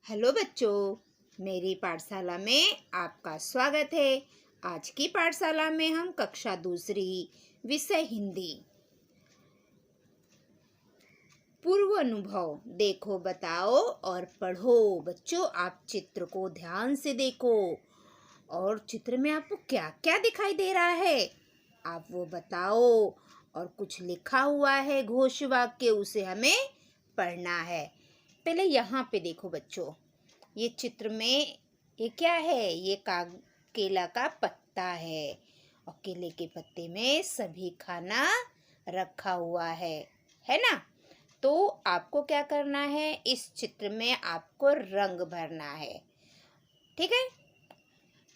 Hello बच्चों, मेरी पाठशाला में आपका स्वागत है। आज की पाठशाला में हम कक्षा दूसरी विषय हिंदी पूर्व अनुभव देखो, बताओ और पढ़ो। बच्चों, आप चित्र को ध्यान से देखो और चित्र में आपको क्या क्या दिखाई दे रहा है आप वो बताओ। और कुछ लिखा हुआ है घोष वाक्य, उसे हमें पढ़ना है। पहले यहाँ पे देखो बच्चों, ये चित्र में ये क्या है? ये केला का पत्ता है और केले के पत्ते में सभी खाना रखा हुआ है ना? तो आपको क्या करना है, इस चित्र में आपको रंग भरना है। ठीक है,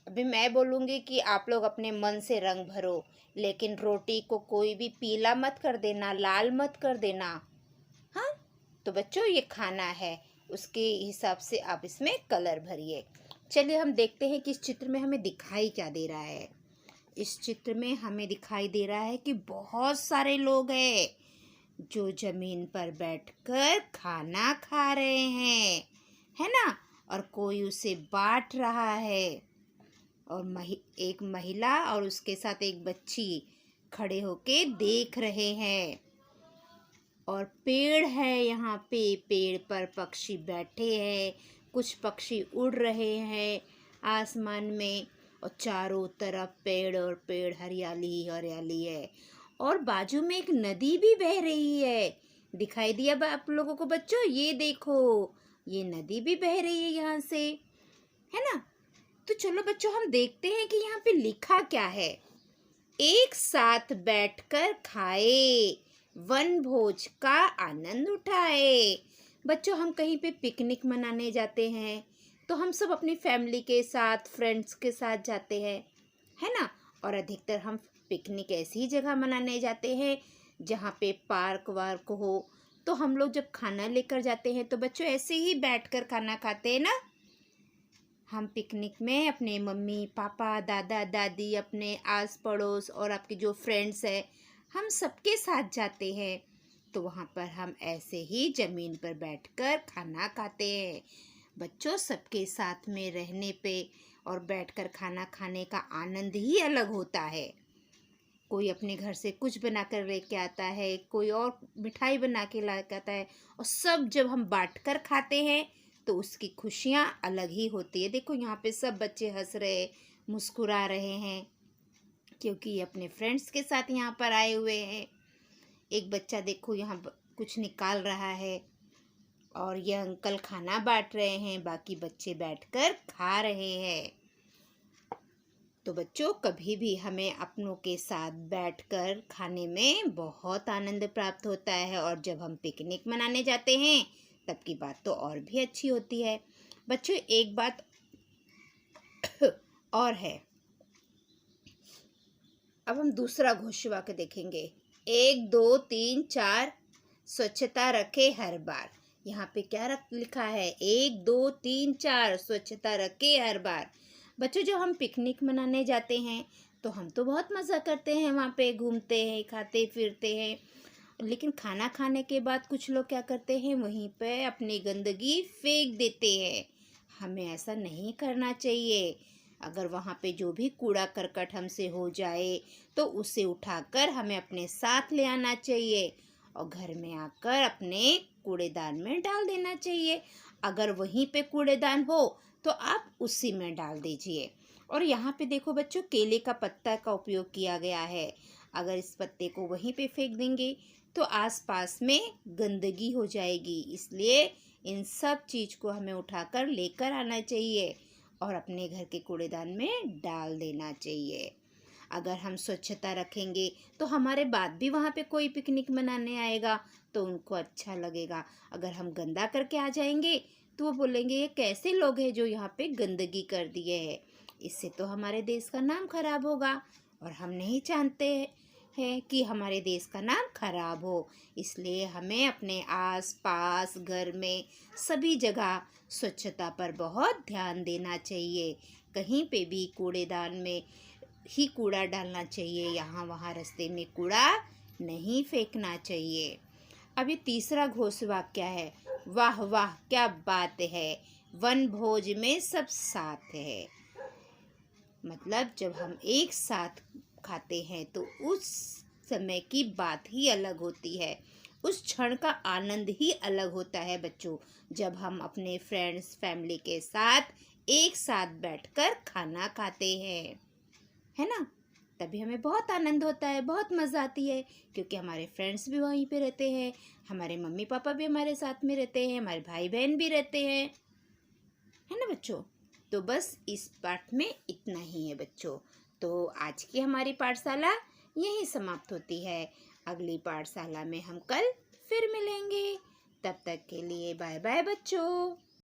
अभी मैं बोलूँगी कि आप लोग अपने मन से रंग भरो, लेकिन रोटी को कोई भी पीला मत कर देना, लाल मत कर देना। हाँ, तो बच्चों ये खाना है, उसके हिसाब से आप इसमें कलर भरिए। चलिए हम देखते हैं कि इस चित्र में हमें दिखाई क्या दे रहा है। इस चित्र में हमें दिखाई दे रहा है कि बहुत सारे लोग हैं जो जमीन पर बैठकर खाना खा रहे हैं, है ना? और कोई उसे बांट रहा है और एक महिला और उसके साथ एक बच्ची खड़े होके देख रहे हैं। और पेड़ है यहाँ पे, पेड़ पर पक्षी बैठे हैं, कुछ पक्षी उड़ रहे हैं आसमान में और चारों तरफ पेड़ और पेड़, हरियाली ही हरियाली है। और बाजू में एक नदी भी बह रही है। दिखाई दिया आप लोगों को बच्चों? ये देखो, ये नदी भी बह रही है यहाँ से, है ना? तो चलो बच्चों हम देखते हैं कि यहाँ पे लिखा क्या है। एक साथ बैठकर खाए, वन भोज का आनंद उठाए। बच्चों, हम कहीं पे पिकनिक मनाने जाते हैं तो हम सब अपनी फैमिली के साथ, फ्रेंड्स के साथ जाते हैं, है ना? और अधिकतर हम पिकनिक ऐसी ही जगह मनाने जाते हैं जहाँ पे पार्क वार्क हो। तो हम लोग जब खाना लेकर जाते हैं तो बच्चों ऐसे ही बैठकर खाना खाते हैं ना। हम पिकनिक में अपने मम्मी पापा, दादा दादी, अपने आस पड़ोस और आपके जो फ्रेंड्स हैं, हम सबके साथ जाते हैं। तो वहाँ पर हम ऐसे ही ज़मीन पर बैठकर खाना खाते हैं। बच्चों, सबके साथ में रहने पे और बैठकर खाना खाने का आनंद ही अलग होता है। कोई अपने घर से कुछ बना कर लेके आता है, कोई और मिठाई बना के लाके आता है, और सब जब हम बांटकर खाते हैं तो उसकी खुशियाँ अलग ही होती है। देखो यहाँ पे सब बच्चे हंस रहे, मुस्कुरा रहे हैं, क्योंकि ये अपने फ्रेंड्स के साथ यहाँ पर आए हुए हैं। एक बच्चा देखो यहाँ कुछ निकाल रहा है और ये अंकल खाना बांट रहे हैं, बाकी बच्चे बैठकर खा रहे हैं। तो बच्चों, कभी भी हमें अपनों के साथ बैठकर खाने में बहुत आनंद प्राप्त होता है, और जब हम पिकनिक मनाने जाते हैं तब की बात तो और भी अच्छी होती है। बच्चों, एक बात और है। अब हम दूसरा घोष वाक्य देखेंगे। 1 2 3 4 स्वच्छता रखे हर बार। यहाँ पे क्या लिखा है? 1 2 3 4 स्वच्छता रखे हर बार। बच्चों, जब हम पिकनिक मनाने जाते हैं तो हम तो बहुत मज़ा करते हैं, वहाँ पे घूमते हैं, खाते फिरते हैं। लेकिन खाना खाने के बाद कुछ लोग क्या करते हैं, वहीं पे अपनी गंदगी फेंक देते हैं। हमें ऐसा नहीं करना चाहिए। अगर वहाँ पे जो भी कूड़ा करकट हमसे हो जाए तो उसे उठाकर हमें अपने साथ ले आना चाहिए और घर में आकर अपने कूड़ेदान में डाल देना चाहिए। अगर वहीं पे कूड़ेदान हो तो आप उसी में डाल दीजिए। और यहाँ पे देखो बच्चों, केले का पत्ता का उपयोग किया गया है। अगर इस पत्ते को वहीं पे फेंक देंगे तो आसपास में गंदगी हो जाएगी, इसलिए इन सब चीज़ को हमें उठाकर लेकर आना चाहिए और अपने घर के कूड़ेदान में डाल देना चाहिए। अगर हम स्वच्छता रखेंगे तो हमारे बाद भी वहाँ पे कोई पिकनिक मनाने आएगा तो उनको अच्छा लगेगा। अगर हम गंदा करके आ जाएंगे तो वो बोलेंगे ये कैसे लोग हैं जो यहाँ पे गंदगी कर दिए हैं। इससे तो हमारे देश का नाम खराब होगा और हम नहीं चाहते हैं कि हमारे देश का नाम खराब हो। इसलिए हमें अपने आस पास, घर में, सभी जगह स्वच्छता पर बहुत ध्यान देना चाहिए। कहीं पे भी कूड़ेदान में ही कूड़ा डालना चाहिए, यहाँ वहाँ रास्ते में कूड़ा नहीं फेंकना चाहिए। अब ये तीसरा घोष वाक्य है। वाह वाह क्या बात है, वन भोज में सब साथ है। मतलब जब हम एक साथ खाते हैं तो उस समय की बात ही अलग होती है, उस क्षण का आनंद ही अलग होता है बच्चों। जब हम अपने फ्रेंड्स फैमिली के साथ एक साथ बैठकर खाना खाते हैं, है ना, तभी हमें बहुत आनंद होता है, बहुत मज़ा आती है, क्योंकि हमारे फ्रेंड्स भी वहीं पे रहते हैं, हमारे मम्मी पापा भी हमारे साथ में रहते हैं, हमारे भाई बहन भी रहते हैं, है ना बच्चों। तो बस इस पाठ में इतना ही है बच्चों। तो आज की हमारी पाठशाला यहीं समाप्त होती है। अगली पाठशाला में हम कल फिर मिलेंगे। तब तक के लिए बाय बाय बच्चों।